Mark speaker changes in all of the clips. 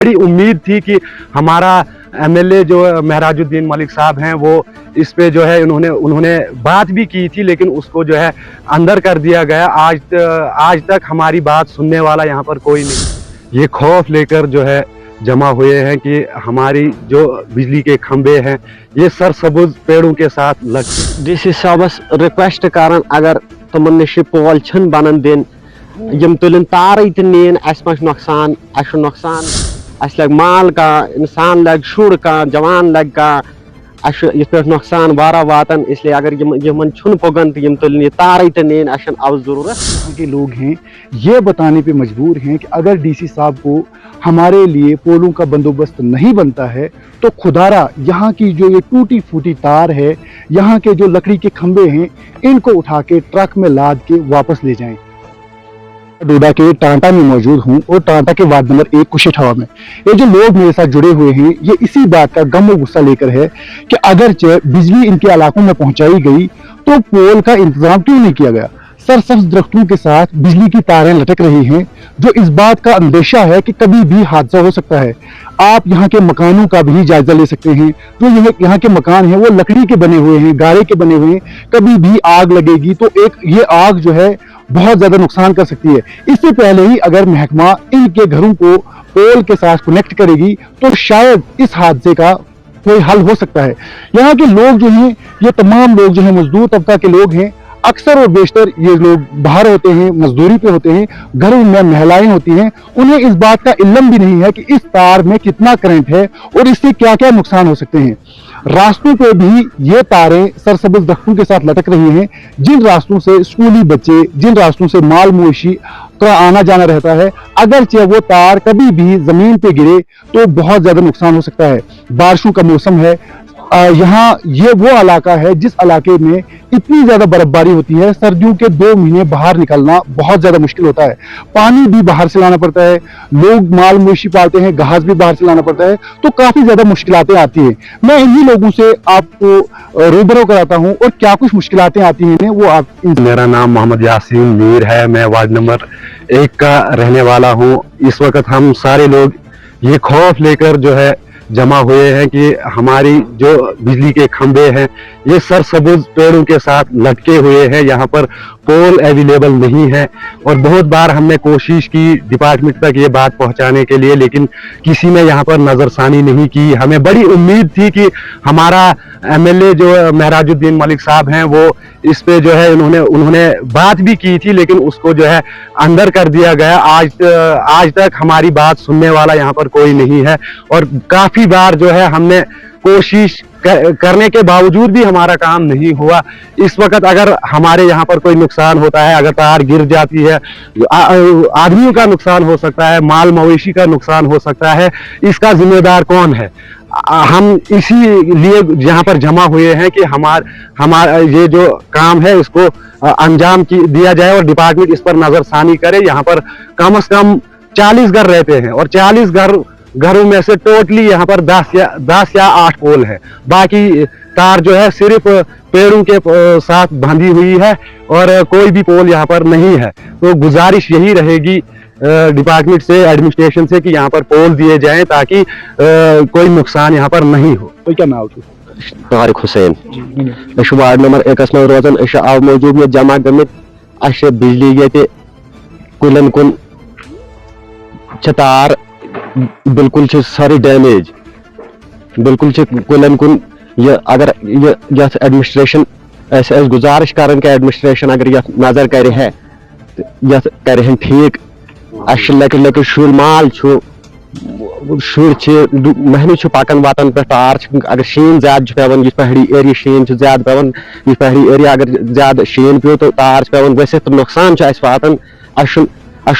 Speaker 1: बड़ी उम्मीद थी कि हमारा एमएलए जो महराजुद्दीन मलिक साहब हैं वो इस पे जो है उन्होंने बात भी की थी, लेकिन उसको जो है अंदर कर दिया गया। आज तक हमारी बात सुनने वाला यहाँ पर कोई नहीं। ये खौफ लेकर जो है जमा हुए हैं कि हमारी जो बिजली के खंबे हैं ये सरसब्ज पेड़ों के साथ लग।
Speaker 2: डीसी साहबस रिक्वेस्ट करन अगर तमन निश पोल छन बनन दिन यम तुलन तार नीन नुकसान अस लग माल का इंसान लग शुर का जवान लग का पे नुकसान वारा वातन, इसलिए अगर यमन छुन पोगन यम तुलन तार नीन अशन अब जरूरत।
Speaker 3: यहाँ के लोग हैं ये बताने पे मजबूर हैं कि अगर डीसी साहब को हमारे लिए पोलों का बंदोबस्त नहीं बनता है तो खुदारा यहाँ की जो ये टूटी फूटी तार है, यहाँ के जो लकड़ी के खंबे हैं, इनको उठा के ट्रक में लाद के वापस ले जाएं। डोडा के टांटा में मौजूद हूँ और टांटा के वार्ड नंबर 1 कुशेठवा में ये जो लोग मेरे साथ जुड़े हुए हैं ये इसी बात का गम और गुस्सा लेकर है कि अगर बिजली इनके इलाकों में पहुंचाई गई तो पोल का इंतजाम क्यों नहीं किया गया। सरसब्ज दरख्तों के साथ बिजली की तारें लटक रही हैं, जो इस बात का अंदेशा है कि कभी भी हादसा हो सकता है। आप यहाँ के मकानों का भी जायजा ले सकते हैं। जो यहाँ के मकान हैं वो लकड़ी के बने हुए हैं, गारे के बने हुए हैं। कभी भी आग लगेगी तो ये आग जो है बहुत ज्यादा नुकसान कर सकती है। इससे पहले ही अगर महकमा इनके घरों को पोल के साथ कनेक्ट करेगी तो शायद इस हादसे का कोई हल हो सकता है। यहाँ के लोग जो हैं ये तमाम लोग जो है मजदूर तबका के लोग हैं। अक्सर और बेशतर ये लोग बाहर होते हैं, मजदूरी पे होते हैं, घरों में महिलाएं होती हैं। उन्हें इस बात का इल्म भी नहीं है कि इस तार में कितना करंट है और इससे क्या क्या नुकसान हो सकते हैं। रास्तों पे भी ये तारें सरसब्ज दरख्तों के साथ लटक रही हैं, जिन रास्तों से स्कूली बच्चे, जिन रास्तों से माल मवेशी का आना जाना रहता है। अगर चाहे वो तार कभी भी जमीन पे गिरे तो बहुत ज्यादा नुकसान हो सकता है। बारिशों का मौसम है, यहाँ ये वो इलाका है जिस इलाके में इतनी ज्यादा बर्फबारी होती है, सर्दियों के 2 महीने बाहर निकलना बहुत ज्यादा मुश्किल होता है। पानी भी बाहर से लाना पड़ता है, लोग माल मवेशी पालते हैं, घास भी बाहर से लाना पड़ता है, तो काफी ज्यादा मुश्किलातें आती हैं। मैं इन्हीं लोगों से आपको रूबरू कराता हूँ और क्या कुछ मुश्किलातें आती हैं वो आप।
Speaker 1: मेरा नाम मोहम्मद यासीन मीर है, मैं वार्ड नंबर 1 का रहने वाला हूँ। इस वक्त हम सारे लोग ये खौफ लेकर जो है जमा हुए हैं कि हमारी जो बिजली के खंबे हैं ये सरसब्ज पेड़ों के साथ लटके हुए हैं, यहाँ पर पोल अवेलेबल नहीं है। और बहुत बार हमने कोशिश की डिपार्टमेंट तक ये बात पहुंचाने के लिए, लेकिन किसी ने यहाँ पर नज़रसानी नहीं की। हमें बड़ी उम्मीद थी कि हमारा एमएलए जो महराजुद्दीन मलिक साहब हैं वो इस पे जो है उन्होंने बात भी की थी, लेकिन उसको जो है अंदर कर दिया गया। आज तक हमारी बात सुनने वाला यहाँ पर कोई नहीं है और काफी बार जो है हमने कोशिश करने के बावजूद भी हमारा काम नहीं हुआ। इस वक्त अगर हमारे यहाँ पर कोई नुकसान होता है, अगर तार गिर जाती है, आदमियों का नुकसान हो सकता है, माल मवेशी का नुकसान हो सकता है, इसका जिम्मेदार कौन है? हम इसीलिए यहाँ पर जमा हुए हैं कि हमारा ये जो काम है इसको अंजाम दिया जाए और डिपार्टमेंट इस पर नजरसानी करे। यहाँ पर कम से कम 40 घर रहते हैं और 40 घरों में से टोटली यहाँ पर 10 या 8 पोल है। बाकी तार जो है सिर्फ पेड़ों के साथ बंधी हुई है और कोई भी पोल यहाँ पर नहीं है। तो गुजारिश यही रहेगी डिपार्टमेंट से, एडमिनिस्ट्रेशन से कि यहाँ पर पोल दिए जाएं ताकि कोई नुकसान यहाँ पर नहीं हो।
Speaker 3: तो क्या नाम है?
Speaker 2: तारिक हुसैन। वार्ड नंबर 1 में रोजान अब मौजूद में जमा गमित बिजली ये कुलन कुन तार बिल्कुल सारी डैमेज, बिल्कुल कुलन कुन ये अगर ये एडमिनिस्ट्रेशन ऐसे गुजारिश कर एडमिनिस्ट्रेशन अगर ये नजर करे है कर ठीक। लक शुर माल शुर महनी पकन वातन पे तार अगर शीन ज्यादा पेवन, यह पहाड़ी एरिया शीन ज्यादा पेवन, यह पहाड़ी एरिया अगर ज्यादा शीन पे तो तार पेवन वसित तो नुकसान वातन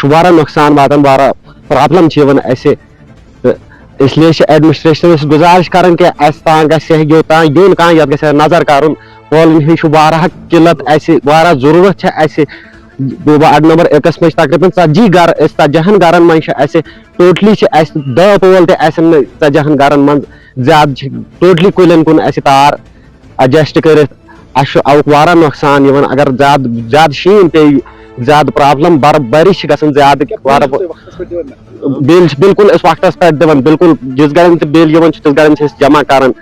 Speaker 2: वारा नुकसान वातन वारा प्रॉब्लम ऐसे। इसलिए एडमिनिस्ट्रेशन गुजारिश कर युन कह ये नजर कर पोलन हिश वारा किल्लत वारा जरूरत है। वार्ड नंबर 1 में तकरीबन 40 घर 40 घरन मन टोटली 10 पोल 40 घरन मन ज्यादा टोटली कुलन कुन तार एडजस्ट कर वारा नुकसान अगर ज्यादा शीन पे ज्यादा प्रॉब्लम बर्फबारी गसन ज्यादा बिल बिल्कुल वक्त पे दिवान बिल्कुल जिस गड़न बिल तिस गड़न जमा करान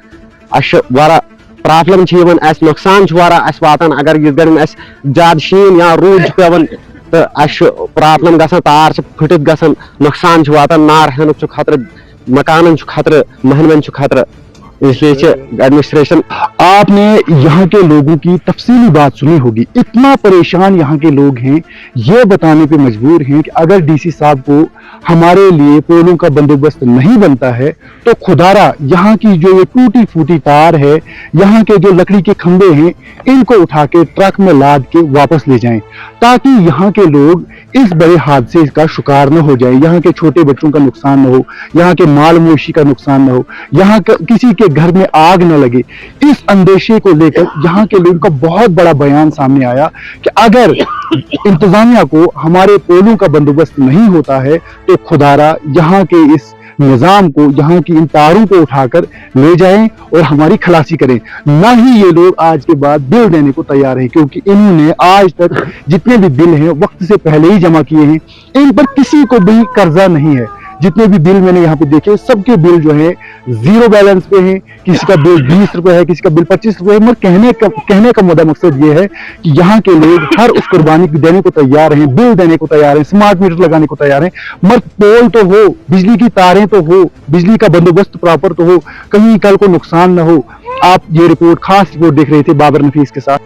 Speaker 2: प्रॉब्लम नुकसान वातान अगर यह गड़न ज्यादा शीन या रूद पेवन तो प्रॉब्लम गसान तार फुटित गसान नुकसान वातान नार हेनुक खतर मकानन खतर महनवन खतर इसलिए एडमिनिस्ट्रेशन।
Speaker 3: आपने यहाँ के लोगों की तफसीली बात सुनी होगी, इतना परेशान यहाँ के लोग हैं, ये बताने पे मजबूर हैं कि अगर डीसी साहब को हमारे लिए पोलों का बंदोबस्त नहीं बनता है तो खुदारा यहाँ की जो ये टूटी फूटी तार है, यहाँ के जो लकड़ी के खंभे हैं, इनको उठा के ट्रक में लाद के वापस ले जाएं, ताकि यहाँ के लोग इस बड़े हादसे का शिकार न हो जाए, यहाँ के छोटे बच्चों का नुकसान न हो, यहाँ के माल मवेशी का नुकसान न हो, यहाँ किसी के घर में आग न लगे। इस अंदेशे को लेकर यहाँ के लोगों का बहुत बड़ा बयान सामने आया कि अगर इंतजामिया को हमारे पोलों का बंदोबस्त नहीं होता है तो खुदारा यहाँ के इस निजाम को, यहाँ की इन तारों को उठाकर ले जाएं और हमारी खलासी करें। ना ही ये लोग आज के बाद बिल देने को तैयार हैं, क्योंकि इन्होंने आज तक जितने भी बिल हैं वक्त से पहले ही जमा किए हैं, इन पर किसी को भी कर्जा नहीं है। जितने भी बिल मैंने यहाँ पे देखे सबके बिल जो है जीरो बैलेंस पे हैं, किसी का बिल 20 रुपए है, किसी का बिल 25 रुपए है। मगर कहने का मुद्दा मकसद ये है कि यहाँ के लोग हर उस कुर्बानी देने को तैयार हैं, बिल देने को तैयार हैं, स्मार्ट मीटर लगाने को तैयार हैं, मगर पोल तो हो, बिजली की तारें तो हो, बिजली का बंदोबस्त प्रॉपर तो हो, कहीं कल को नुकसान न हो। आप ये रिपोर्ट, खास रिपोर्ट देख रहे थे बाबर नफीस के साथ।